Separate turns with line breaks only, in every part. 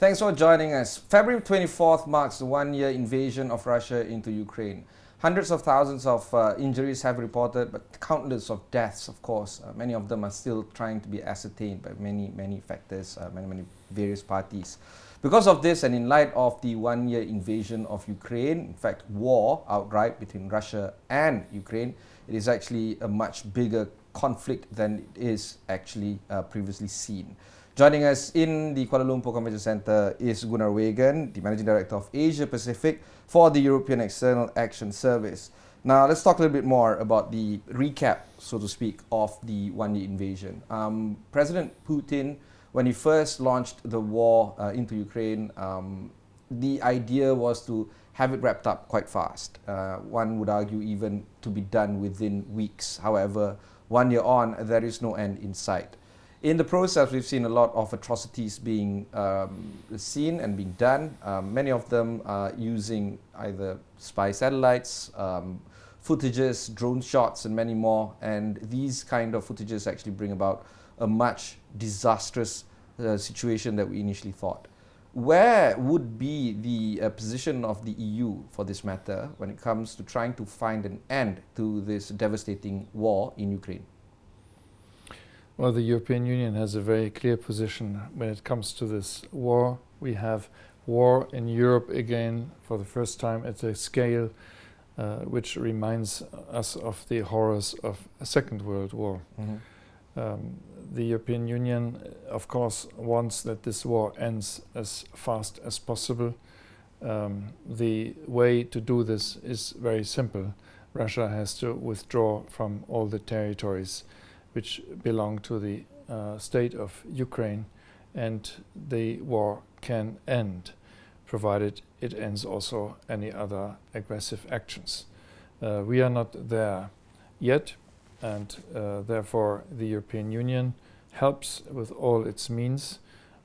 Thanks for joining us. February 24th marks the one-year invasion of Russia into Ukraine. Hundreds of thousands of injuries have reported, but countless of deaths, of course. Many of them are still trying to be ascertained by many factors, many various parties. Because of this, and in light of the one-year invasion of Ukraine, in fact, war outright between Russia and Ukraine, it is actually a much bigger conflict than it is actually previously seen. Joining us in the Kuala Lumpur Convention Centre is Gunnar Wiegand, the Managing Director of Asia Pacific for the European External Action Service. Now, let's talk a little bit more about the recap, so to speak, of the one-year invasion. President Putin, when he first launched the war into Ukraine, the idea was to have it wrapped up quite fast. One would argue even to be done within weeks. However, 1 year on, there is no end in sight. In the process, we've seen a lot of atrocities being seen and being done. Many of them are using either spy satellites, footages, drone shots, and many more. And these kind of footages actually bring about a much disastrous situation that we initially thought. Where would be the position of the EU for this matter when it comes to trying to find an end to this devastating war in Ukraine?
Well, the European Union has a very clear position when it comes to this war. We have war in Europe again for the first time at a scale which reminds us of the horrors of a Second World War. The European Union, of course, wants that this war ends as fast as possible. The way to do this is very simple. Russia has to withdraw from all the territories which belong to the state of Ukraine, and the war can end, provided it ends also any other aggressive actions. We are not there yet, and therefore the European Union helps with all its means,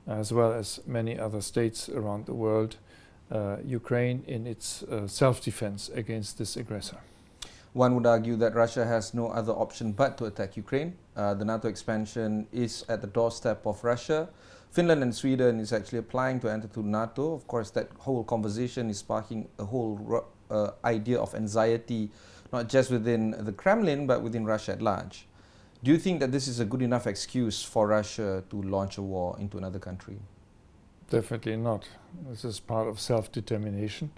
as well as many other states around the world, Ukraine in its self-defense against this aggressor.
One would argue that Russia has no other option but to attack Ukraine. The NATO expansion is at the doorstep of Russia. Finland and Sweden is actually applying to enter to NATO. Of course, that whole conversation is sparking a whole idea of anxiety, not just within the Kremlin, but within Russia at large. Do you think that this is a good enough excuse for Russia to launch a war into another country?
Definitely not. This is part of self-determination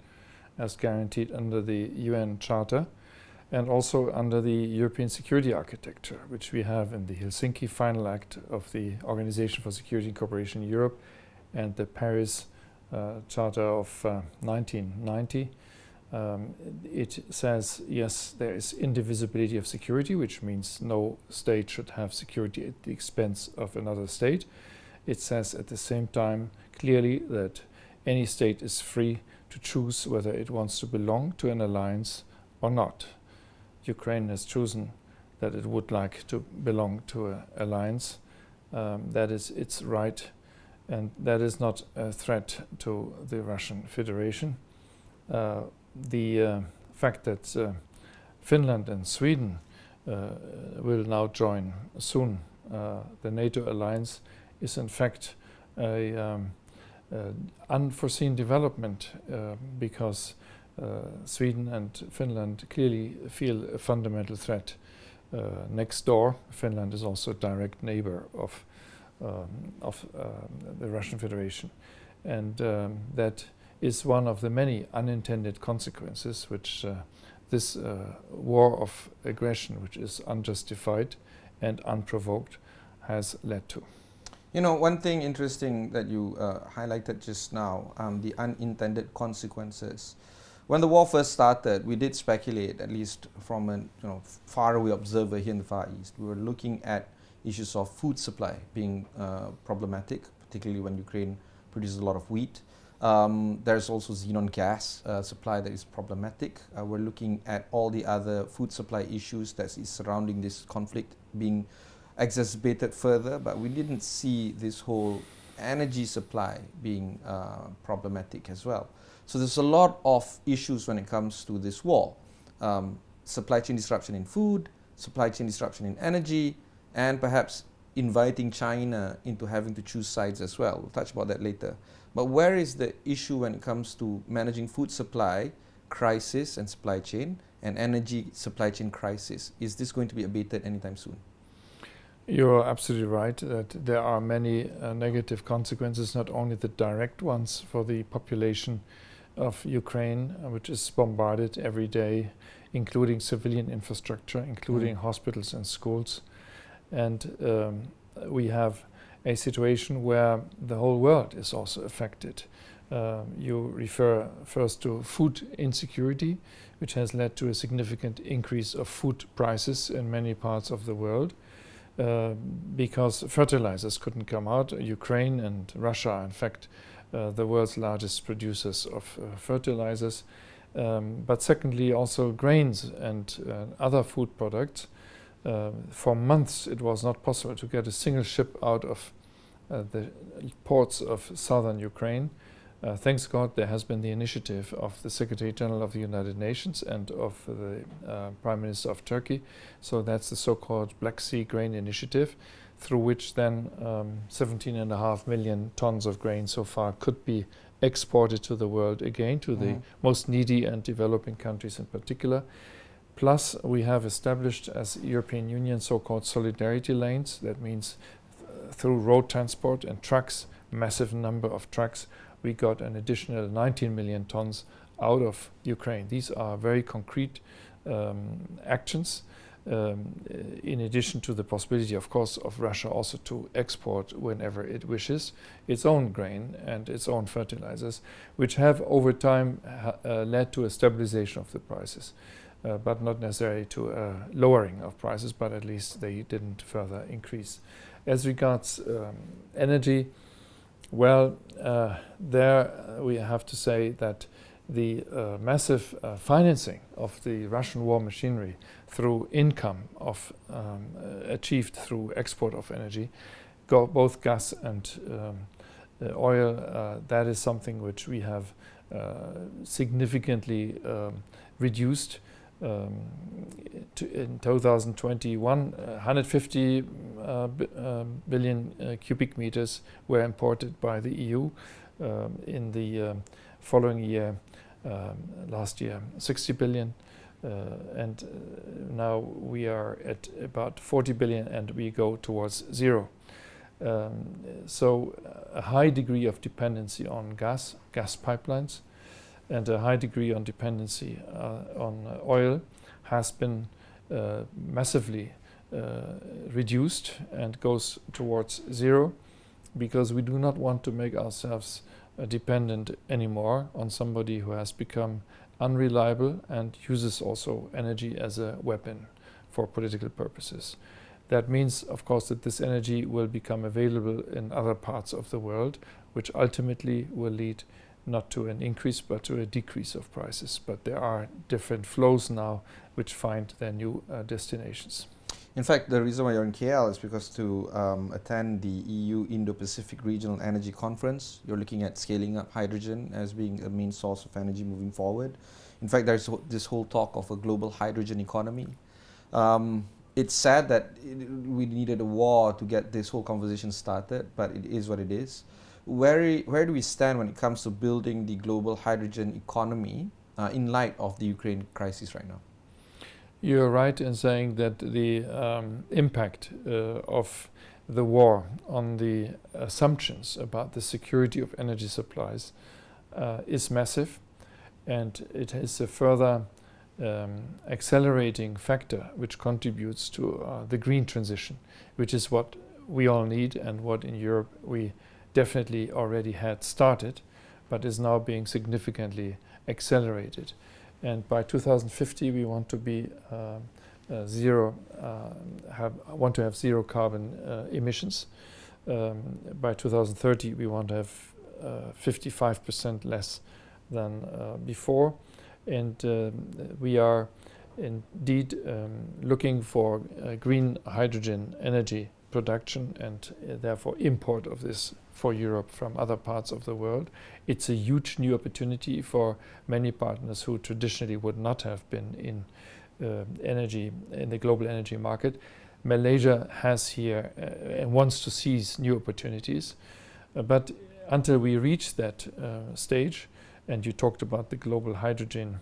as guaranteed under the UN Charter, and also under the European security architecture, which we have in the Helsinki Final Act of the Organization for Security and Cooperation in Europe and the Paris Charter of 1990. It says, yes, there is indivisibility of security, which means no state should have security at the expense of another state. It says at the same time clearly that any state is free to choose whether it wants to belong to an alliance or not. Ukraine has chosen that it would like to belong to an alliance. That is its right, and that is not a threat to the Russian Federation. The fact that Finland and Sweden will now join soon the NATO alliance is in fact an unforeseen development because Sweden and Finland clearly feel a fundamental threat next door. Finland is also a direct neighbor of the Russian Federation, and that is one of the many unintended consequences which this war of aggression, which is unjustified and unprovoked, has led to.
You know, one thing interesting that you highlighted just now, the unintended consequences. When the war first started, we did speculate, at least from a faraway observer here in the Far East. We were looking at issues of food supply being problematic, particularly when Ukraine produces a lot of wheat. There's also xenon gas supply that is problematic. We're looking at all the other food supply issues that is surrounding this conflict being exacerbated further, but we didn't see this whole energy supply being problematic as well. So there's a lot of issues when it comes to this war. Supply chain disruption in food, supply chain disruption in energy, and perhaps inviting China into having to choose sides as well. We'll touch about that later. But where is the issue when it comes to managing food supply crisis and supply chain and energy supply chain crisis? Is this going to be abated anytime soon?
You're absolutely right that there are many negative consequences, not only the direct ones for the population of Ukraine, which is bombarded every day, including civilian infrastructure, including hospitals and schools. And we have a situation where the whole world is also affected. You refer first to food insecurity, which has led to a significant increase of food prices in many parts of the world. Because fertilizers couldn't come out. Ukraine and Russia are in fact the world's largest producers of fertilizers. But secondly, also grains and other food products. For months it was not possible to get a single ship out of the ports of southern Ukraine. Thanks God there has been the initiative of the Secretary General of the United Nations and of the Prime Minister of Turkey. So that's the so-called Black Sea Grain Initiative, through which then 17.5 million tons of grain so far could be exported to the world again, to the most needy and developing countries in particular. Plus we have established as European Union so-called solidarity lanes. That means through road transport and trucks, massive number of trucks, we got an additional 19 million tons out of Ukraine. These are very concrete actions, in addition to the possibility, of course, of Russia also to export whenever it wishes its own grain and its own fertilizers, which have over time led to a stabilization of the prices, but not necessarily to a lowering of prices, but at least they didn't further increase. As regards energy, well, there we have to say that the massive financing of the Russian war machinery through income of achieved through export of energy, both gas and oil, that is something which we have significantly reduced. In 2021, 150 billion cubic meters were imported by the EU. In the following year, last year, 60 billion. And now we are at about 40 billion and we go towards zero. So a high degree of dependency on gas pipelines, and a high degree on dependency on oil has been massively reduced and goes towards zero, because we do not want to make ourselves dependent anymore on somebody who has become unreliable and uses also energy as a weapon for political purposes. That means, of course, that this energy will become available in other parts of the world, which ultimately will lead not to an increase but to a decrease of prices. But there are different flows now which find their new destinations.
In fact, the reason why you're in KL is because to attend the EU Indo-Pacific Regional Energy Conference, you're looking at scaling up hydrogen as being a main source of energy moving forward. In fact, there's this whole talk of a global hydrogen economy. It's sad that we needed a war to get this whole conversation started, but it is what it is. Where do we stand when it comes to building the global hydrogen economy in light of the Ukraine crisis right now?
You're right in saying that the impact of the war on the assumptions about the security of energy supplies is massive, and it is a further accelerating factor which contributes to the green transition, which is what we all need and what in Europe we definitely already had started, but is now being significantly accelerated. And by 2050 we want to be want to have zero carbon emissions. By 2030 we want to have 55% less than before, and we are indeed looking for green hydrogen energy production and therefore import of this for Europe from other parts of the world. It's a huge new opportunity for many partners who traditionally would not have been in energy, in the global energy market. Malaysia has here and wants to seize new opportunities. But until we reach that stage, and you talked about the global hydrogen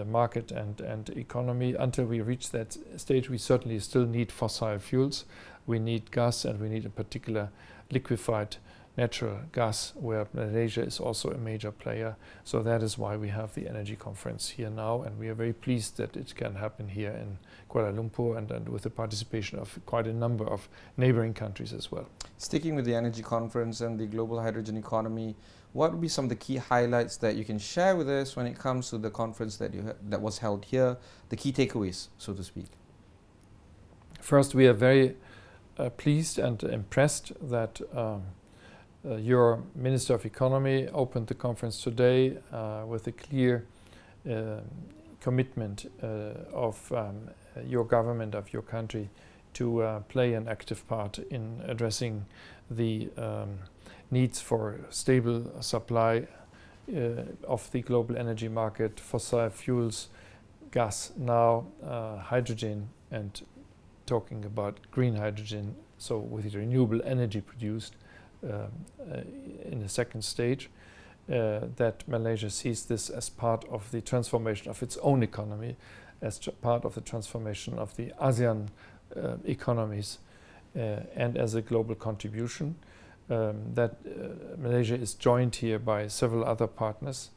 market and economy, until we reach that stage, we certainly still need fossil fuels. We need gas, and we need in particular liquefied natural gas, where Malaysia is also a major player. So that is why we have the energy conference here now, and we are very pleased that it can happen here in Kuala Lumpur and with the participation of quite a number of neighboring countries as well.
Sticking with the energy conference and the global hydrogen economy, what would be some of the key highlights that you can share with us when it comes to the conference that was held here, the key takeaways, so to speak?
First, we are very pleased and impressed that your Minister of Economy opened the conference today with a clear commitment of your government, of your country, to play an active part in addressing the needs for stable supply of the global energy market, fossil fuels, gas now, hydrogen, and talking about green hydrogen, so with renewable energy produced in the second stage, that Malaysia sees this as part of the transformation of its own economy, as part of the transformation of the ASEAN economies, and as a global contribution. That Malaysia is joined here by several other partners,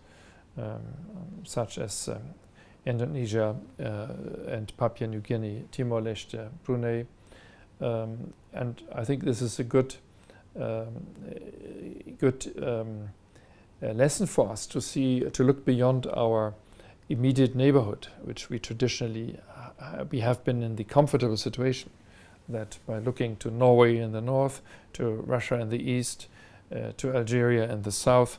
such as Indonesia and Papua New Guinea, Timor-Leste, Brunei, and I think this is a good lesson for us to look beyond our immediate neighborhood, which we traditionally we have been in the comfortable situation that by looking to Norway in the north, to Russia in the east, to Algeria in the south,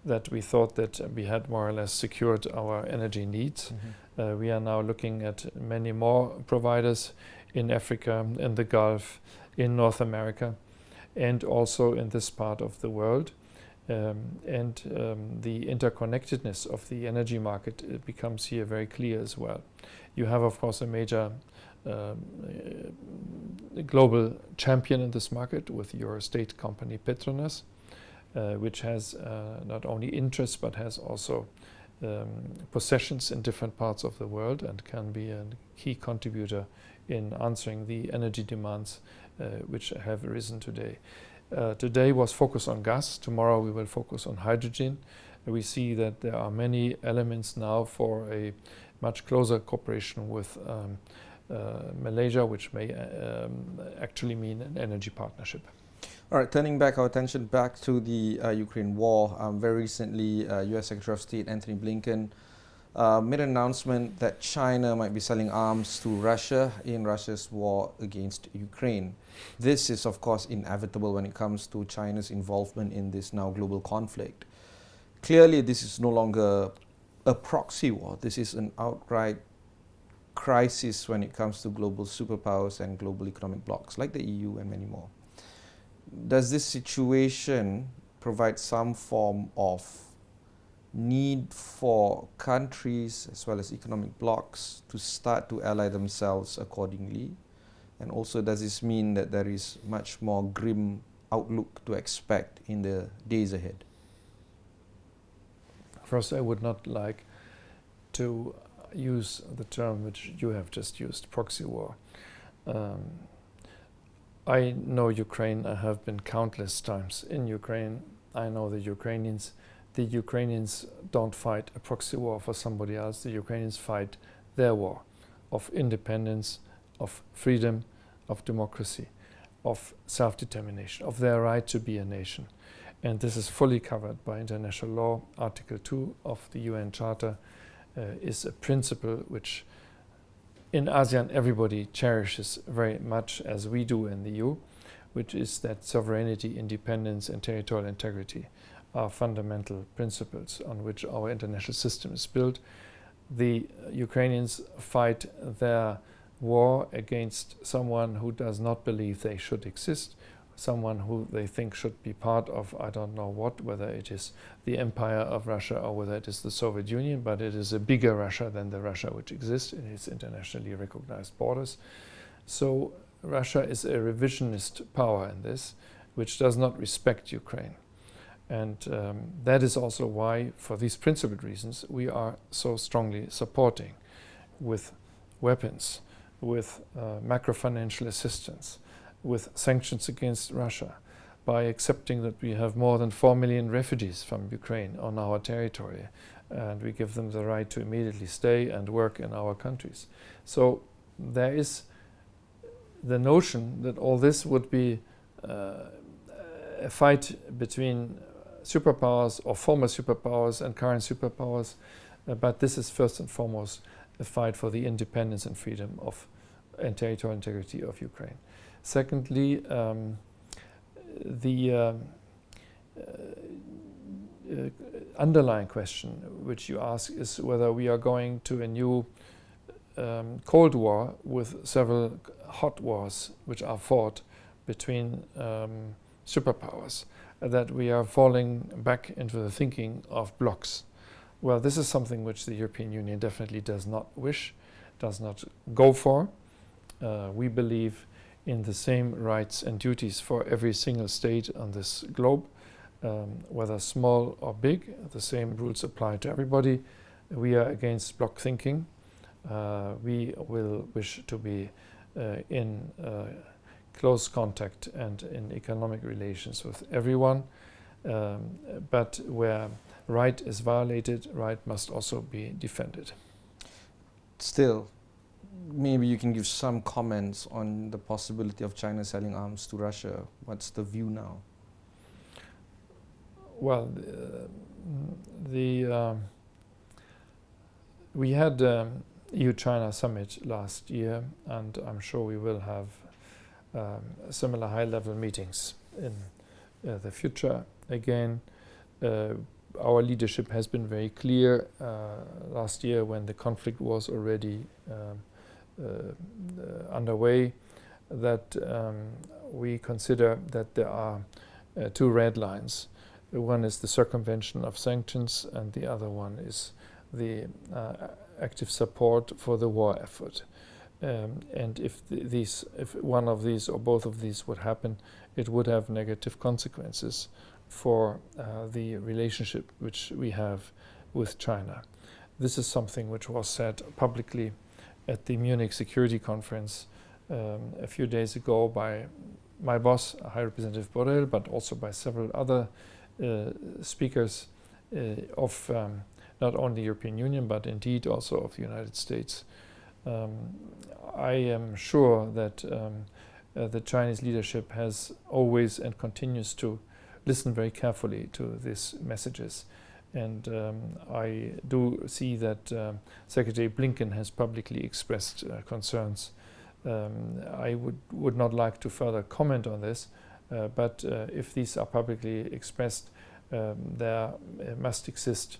that we thought that we had more or less secured our energy needs. Mm-hmm. We are now looking at many more providers in Africa, in the Gulf, in North America, and also in this part of the world. The interconnectedness of the energy market becomes here very clear as well. You have, of course, a major global champion in this market with your state company Petronas, which has not only interests but has also possessions in different parts of the world and can be a key contributor in answering the energy demands which have arisen today. Today was focused on gas. Tomorrow we will focus on hydrogen. We see that there are many elements now for a much closer cooperation with Malaysia, which may actually mean an energy partnership.
All right, turning back our attention back to the Ukraine war. Very recently, U.S. Secretary of State Antony Blinken made an announcement that China might be selling arms to Russia in Russia's war against Ukraine. This is, of course, inevitable when it comes to China's involvement in this now global conflict. Clearly, this is no longer a proxy war. This is an outright crisis when it comes to global superpowers and global economic blocs like the EU and many more. Does this situation provide some form of need for countries as well as economic blocs to start to ally themselves accordingly? And also, does this mean that there is much more grim outlook to expect in the days ahead?
First, I would not like to use the term which you have just used, proxy war. I know Ukraine. I have been countless times in Ukraine. I know the Ukrainians. The Ukrainians don't fight a proxy war for somebody else. The Ukrainians fight their war of independence, of freedom, of democracy, of self-determination, of their right to be a nation. And this is fully covered by international law. Article 2 of the UN Charter is a principle which in ASEAN everybody cherishes very much, as we do in the EU, which is that sovereignty, independence, and territorial integrity are fundamental principles on which our international system is built. The Ukrainians fight their war against someone who does not believe they should exist, someone who they think should be part of, I don't know what, whether it is the empire of Russia or whether it is the Soviet Union, but it is a bigger Russia than the Russia which exists in its internationally recognized borders. So Russia is a revisionist power in this, which does not respect Ukraine. And that is also why, for these principled reasons, we are so strongly supporting with weapons, with macro-financial assistance, with sanctions against Russia, by accepting that we have more than 4 million refugees from Ukraine on our territory, and we give them the right to immediately stay and work in our countries. So there is the notion that all this would be a fight between superpowers or former superpowers and current superpowers, but this is first and foremost a fight for the independence and freedom of and territorial integrity of Ukraine. Secondly, the underlying question which you ask is whether we are going to a new Cold War with several hot wars which are fought between superpowers, that we are falling back into the thinking of blocs. Well, this is something which the European Union definitely does not wish, does not go for. We believe in the same rights and duties for every single state on this globe, whether small or big. The same rules apply to everybody. We are against bloc thinking. We will wish to be in close contact and in economic relations with everyone. But where right is violated, right must also be defended.
Still, maybe you can give some comments on the possibility of China selling arms to Russia. What's the view now?
Well, we had EU-China summit last year, and I'm sure we will have similar high-level meetings in the future. Again, our leadership has been very clear last year when the conflict was already underway, that we consider that there are two red lines. One is the circumvention of sanctions, and the other one is the active support for the war effort. And if one of these or both of these would happen, it would have negative consequences for the relationship which we have with China. This is something which was said publicly at the Munich Security Conference a few days ago by my boss, High Representative Borrell, but also by several other speakers of not only the European Union, but indeed also of the United States. I am sure that the Chinese leadership has always and continues to listen very carefully to these messages. And I do see that Secretary Blinken has publicly expressed concerns. I would not like to further comment on this, but if these are publicly expressed, there must exist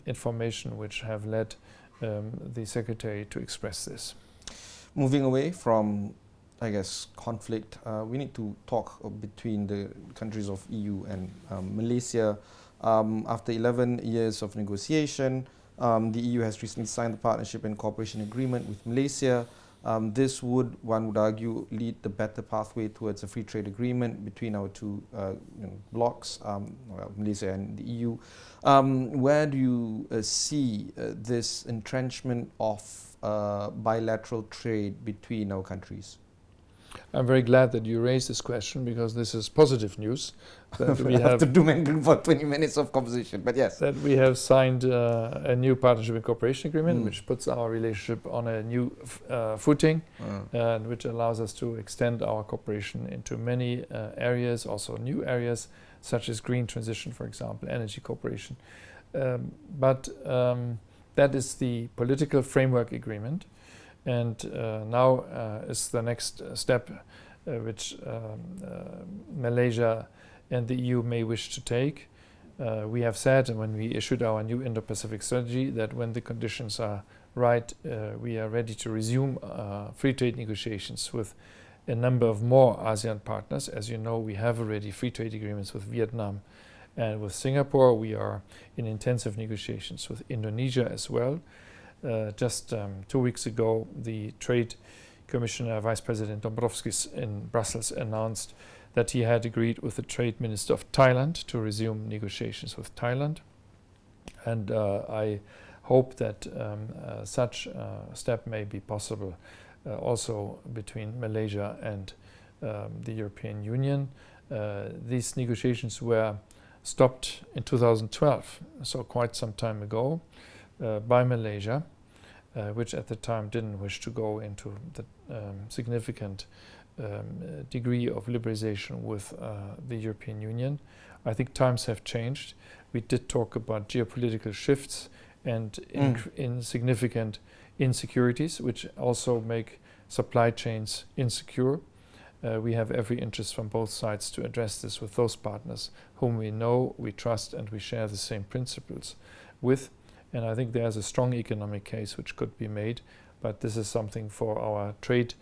information which have led the Secretary to express this.
Moving away from, I guess, conflict, we need to talk between the countries of EU and Malaysia. After 11 years of negotiation, the EU has recently signed the partnership and cooperation agreement with Malaysia. This would, one would argue, lead the better pathway towards a free trade agreement between our two blocs, Malaysia and the EU. Where do you see this entrenchment of bilateral trade between our countries?
I'm very glad that you raised this question, because this is positive news. That
we have to do Mandarin for 20 minutes of conversation, but yes.
That we have signed a new partnership and cooperation agreement, which puts our relationship on a new footing, and which allows us to extend our cooperation into many areas, also new areas, such as green transition, for example, energy cooperation. But that is the political framework agreement. And now is the next step which Malaysia and the EU may wish to take. We have said, and when we issued our new Indo-Pacific strategy, that when the conditions are right, we are ready to resume free trade negotiations with a number of more ASEAN partners. As you know, we have already free trade agreements with Vietnam and with Singapore. We are in intensive negotiations with Indonesia as well. Just 2 weeks ago, the trade Commissioner Vice President Dombrovskis in Brussels announced that he had agreed with the Trade Minister of Thailand to resume negotiations with Thailand. And I hope that such a step may be possible also between Malaysia and the European Union. These negotiations were stopped in 2012, so quite some time ago, by Malaysia, which at the time didn't wish to go into the significant degree of liberalization with the European Union. I think times have changed. We did talk about geopolitical shifts and in significant insecurities, which also make supply chains insecure. We have every interest from both sides to address this with those partners whom we know, we trust, and we share the same principles with. And I think there's a strong economic case which could be made, but this is something for our trade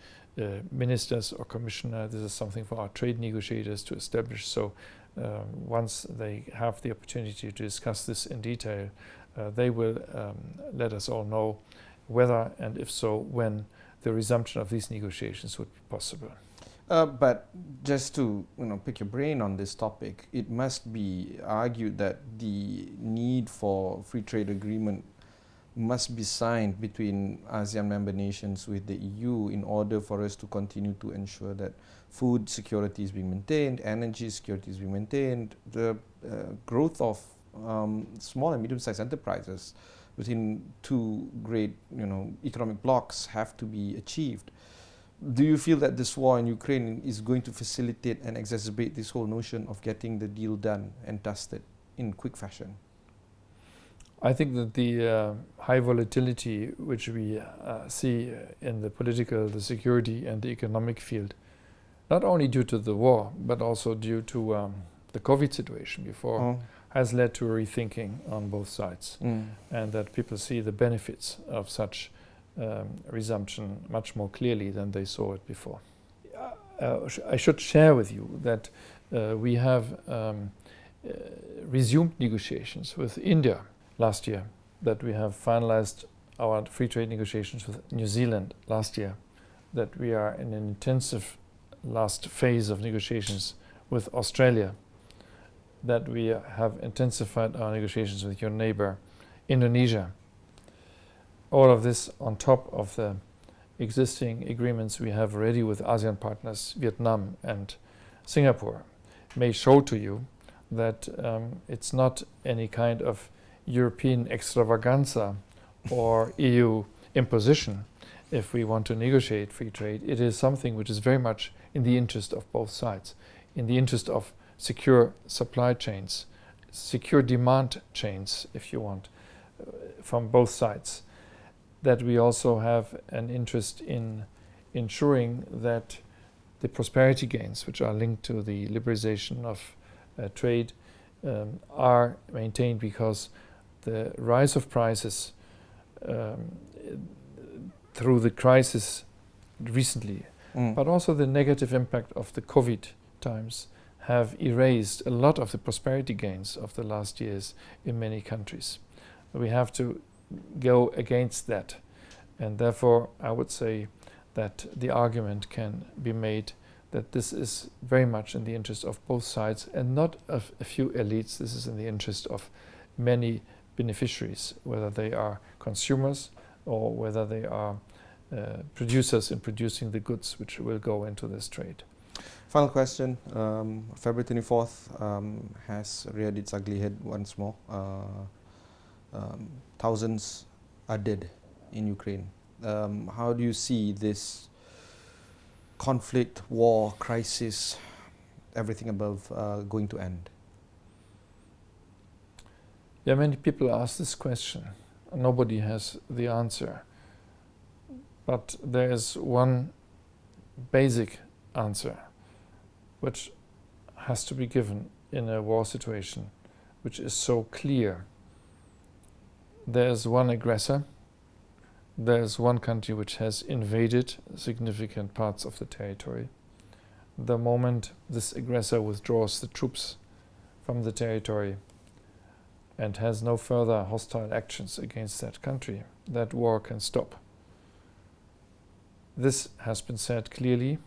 ministers or commissioner. This is something for our trade negotiators to establish. So once they have the opportunity to discuss this in detail, they will let us all know whether, and if so, when the resumption of these negotiations would be possible.
But just to pick your brain on this topic, it must be argued that the need for free trade agreement must be signed between ASEAN member nations with the EU in order for us to continue to ensure that food security is being maintained, energy security is being maintained, the growth of small and medium-sized enterprises within two great economic blocs have to be achieved. Do you feel that this war in Ukraine is going to facilitate and exacerbate this whole notion of getting the deal done and dusted in quick fashion?
I think that the high volatility which we see in the political, the security and the economic field, not only due to the war, but also due to the COVID situation before, has led to a rethinking on both sides. And that people see the benefits of such resumption much more clearly than they saw it before. I should share with you that we have resumed negotiations with India last year, that we have finalized our free trade negotiations with New Zealand last year, that we are in an intensive last phase of negotiations with Australia, that we have intensified our negotiations with your neighbor, Indonesia. All of this on top of the existing agreements we have already with ASEAN partners, Vietnam and Singapore, may show to you that it's not any kind of European extravaganza or EU imposition if we want to negotiate free trade. It is something which is very much in the interest of both sides, in the interest of secure supply chains, secure demand chains, if you want, from both sides. That we also have an interest in ensuring that the prosperity gains, which are linked to the liberalization of trade, are maintained, because the rise of prices through the crisis recently, but also the negative impact of the COVID times, have erased a lot of the prosperity gains of the last years in many countries. We have to go against that, and therefore I would say that the argument can be made that this is very much in the interest of both sides and not of a few elites. This is in the interest of many beneficiaries, whether they are consumers or whether they are producers in producing the goods which will go into this trade.
Final question. February 24th has reared its ugly head once more. Thousands are dead in Ukraine. How do you see this conflict, war, crisis, everything above going to end?
Yeah, many people ask this question. Nobody has the answer. But there is one basic answer which has to be given in a war situation, which is so clear. There is one aggressor. There is one country which has invaded significant parts of the territory. The moment this aggressor withdraws the troops from the territory and has no further hostile actions against that country, that war can stop. This has been said clearly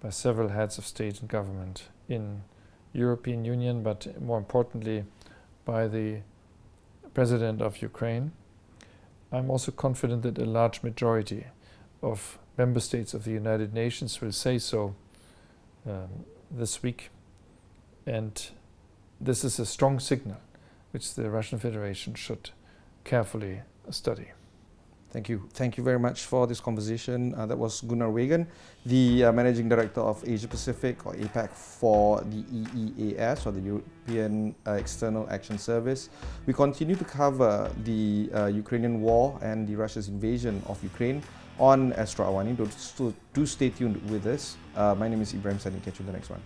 by several heads of state and government in European Union, but more importantly by the President of Ukraine. I'm also confident that a large majority of member states of the United Nations will say so this week, and this is a strong signal which the Russian Federation should carefully study.
Thank you. Thank you very much for this conversation. That was Gunnar Wiegand, the Managing Director of Asia Pacific, or APAC, for the EEAS, or the European External Action Service. We continue to cover the Ukrainian war and the Russia's invasion of Ukraine on Astro AWANI. Do stay tuned with us. My name is Ibrahim Sani. Catch you in the next one.